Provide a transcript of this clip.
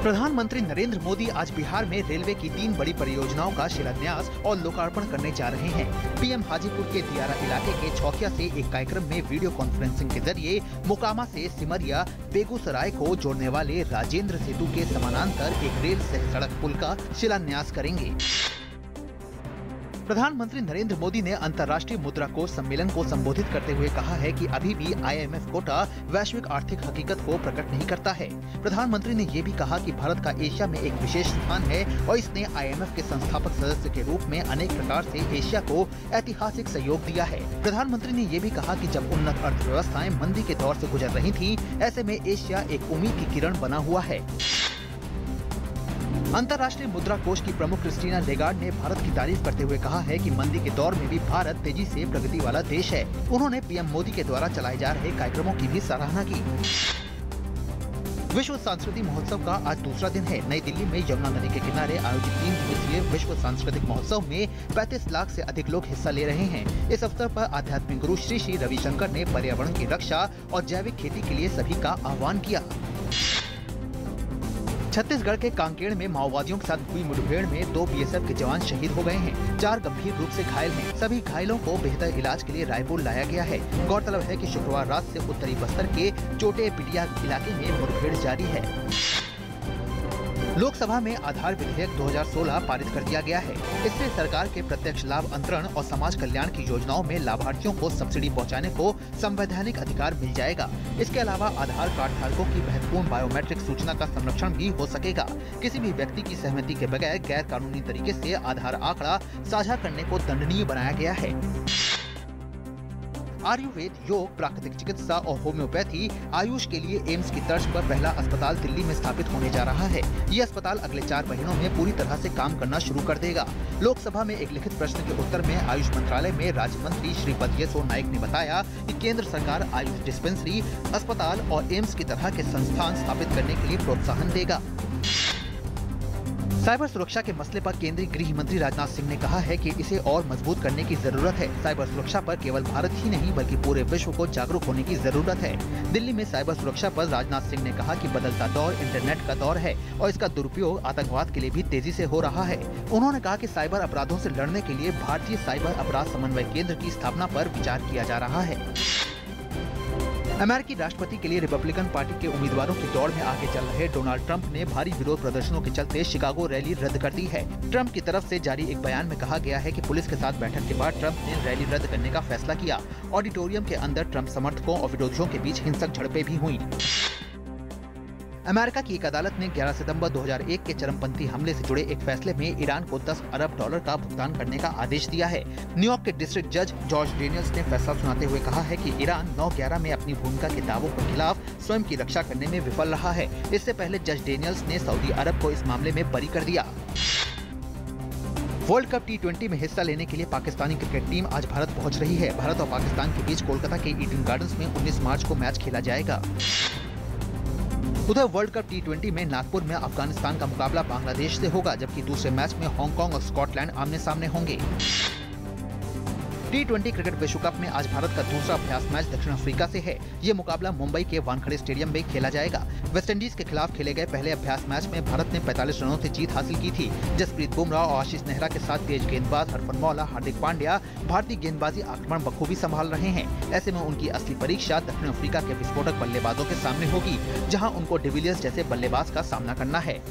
प्रधानमंत्री नरेंद्र मोदी आज बिहार में रेलवे की 3 बड़ी परियोजनाओं का शिलान्यास और लोकार्पण करने जा रहे हैं। पीएम हाजीपुर के दियारा इलाके के छौकिया से एक कार्यक्रम में वीडियो कॉन्फ्रेंसिंग के जरिए मोकामा से सिमरिया बेगूसराय को जोड़ने वाले राजेंद्र सेतु के समानांतर एक रेल सह सड़क पुल का शिलान्यास करेंगे। प्रधानमंत्री नरेंद्र मोदी ने अंतर्राष्ट्रीय मुद्रा कोष सम्मेलन को संबोधित करते हुए कहा है कि अभी भी IMF कोटा वैश्विक आर्थिक हकीकत को प्रकट नहीं करता है। प्रधानमंत्री ने ये भी कहा कि भारत का एशिया में एक विशेष स्थान है और इसने IMF के संस्थापक सदस्य के रूप में अनेक प्रकार से एशिया को ऐतिहासिक सहयोग दिया है। प्रधानमंत्री ने ये भी कहा कि जब उन्नत अर्थव्यवस्थाएं मंदी के दौर से गुजर रही थी, ऐसे में एशिया एक उम्मीद की किरण बना हुआ है। अंतर्राष्ट्रीय मुद्रा कोष की प्रमुख क्रिस्टीना लेगार्ड ने भारत की तारीफ करते हुए कहा है कि मंदी के दौर में भी भारत तेजी से प्रगति वाला देश है। उन्होंने पीएम मोदी के द्वारा चलाए जा रहे कार्यक्रमों की भी सराहना की। विश्व सांस्कृतिक महोत्सव का आज दूसरा दिन है। नई दिल्ली में यमुना नदी के किनारे आयोजित 3 दिवसीय विश्व सांस्कृतिक महोत्सव में 35 लाख से अधिक लोग हिस्सा ले रहे हैं। इस अवसर पर आध्यात्मिक गुरु श्री श्री रविशंकर ने पर्यावरण की रक्षा और जैविक खेती के लिए सभी का आह्वान किया। छत्तीसगढ़ के कांकेर में माओवादियों के साथ हुई मुठभेड़ में 2 BSF के जवान शहीद हो गए हैं। 4 गंभीर रूप से घायल हैं। सभी घायलों को बेहतर इलाज के लिए रायपुर लाया गया है। गौरतलब है कि शुक्रवार रात से उत्तरी बस्तर के चोटे पिटिया इलाके में मुठभेड़ जारी है। लोकसभा में आधार विधेयक 2016 पारित कर दिया गया है। इससे सरकार के प्रत्यक्ष लाभ अंतरण और समाज कल्याण की योजनाओं में लाभार्थियों को सब्सिडी पहुंचाने को संवैधानिक अधिकार मिल जाएगा। इसके अलावा आधार कार्ड धारकों की महत्वपूर्ण बायोमेट्रिक सूचना का संरक्षण भी हो सकेगा। किसी भी व्यक्ति की सहमति के बगैर गैर कानूनी तरीके से आधार आंकड़ा साझा करने को दंडनीय बनाया गया है। आयुर्वेद, योग, प्राकृतिक चिकित्सा और होम्योपैथी आयुष के लिए एम्स की तर्ज पर पहला अस्पताल दिल्ली में स्थापित होने जा रहा है। ये अस्पताल अगले 4 महीनों में पूरी तरह से काम करना शुरू कर देगा। लोकसभा में एक लिखित प्रश्न के उत्तर में आयुष मंत्रालय में राज्य मंत्री श्रीपद येसो नाइक ने बताया कि केंद्र सरकार आयुष डिस्पेंसरी, अस्पताल और एम्स की तरह के संस्थान स्थापित करने के लिए प्रोत्साहन देगा। साइबर सुरक्षा के मसले पर केंद्रीय गृह मंत्री राजनाथ सिंह ने कहा है कि इसे और मजबूत करने की जरूरत है। साइबर सुरक्षा पर केवल भारत ही नहीं बल्कि पूरे विश्व को जागरूक होने की जरूरत है। दिल्ली में साइबर सुरक्षा पर राजनाथ सिंह ने कहा कि बदलता दौर इंटरनेट का दौर है और इसका दुरुपयोग आतंकवाद के लिए भी तेजी से हो रहा है। उन्होंने कहा कि साइबर अपराधों से लड़ने के लिए भारतीय साइबर अपराध समन्वय केंद्र की स्थापना पर विचार किया जा रहा है। अमेरिकी राष्ट्रपति के लिए रिपब्लिकन पार्टी के उम्मीदवारों की दौड़ में आगे चल रहे डोनाल्ड ट्रंप ने भारी विरोध प्रदर्शनों के चलते शिकागो रैली रद्द कर दी है। ट्रंप की तरफ से जारी एक बयान में कहा गया है कि पुलिस के साथ बैठक के बाद ट्रंप ने रैली रद्द करने का फैसला किया। ऑडिटोरियम के अंदर ट्रंप समर्थकों और विरोधियों के बीच हिंसक झड़पें भी हुई। अमेरिका की एक अदालत ने 11 सितंबर 2001 के चरमपंथी हमले से जुड़े एक फैसले में ईरान को $10 अरब का भुगतान करने का आदेश दिया है। न्यूयॉर्क के डिस्ट्रिक्ट जज जॉर्ज डेनियल्स ने फैसला सुनाते हुए कहा है कि ईरान 9/11 में अपनी भूमिका के दावों के खिलाफ स्वयं की रक्षा करने में विफल रहा है। इससे पहले जज डेनियल्स ने सऊदी अरब को इस मामले में बरी कर दिया। वर्ल्ड कप T20 में हिस्सा लेने के लिए पाकिस्तानी क्रिकेट टीम आज भारत पहुंच रही है। भारत और पाकिस्तान के बीच कोलकाता के ईडन गार्डन्स में 19 मार्च को मैच खेला जाएगा। उधर वर्ल्ड कप T20 में नागपुर में अफगानिस्तान का मुकाबला बांग्लादेश से होगा, जबकि दूसरे मैच में हांगकांग और स्कॉटलैंड आमने सामने होंगे। T20 क्रिकेट विश्व कप में आज भारत का दूसरा अभ्यास मैच दक्षिण अफ्रीका से है। ये मुकाबला मुंबई के वानखेड़े स्टेडियम में खेला जाएगा। वेस्टइंडीज के खिलाफ खेले गए पहले अभ्यास मैच में भारत ने 45 रनों से जीत हासिल की थी। जसप्रीत बुमराह और आशीष नेहरा के साथ तेज गेंदबाज हरफनमौला हार्दिक पांड्या भारतीय गेंदबाजी आक्रमण बखूबी संभाल रहे हैं। ऐसे में उनकी असली परीक्षा दक्षिण अफ्रीका के विस्फोटक बल्लेबाजों के सामने होगी, जहाँ उनको डिविलियर्स जैसे बल्लेबाज का सामना करना है।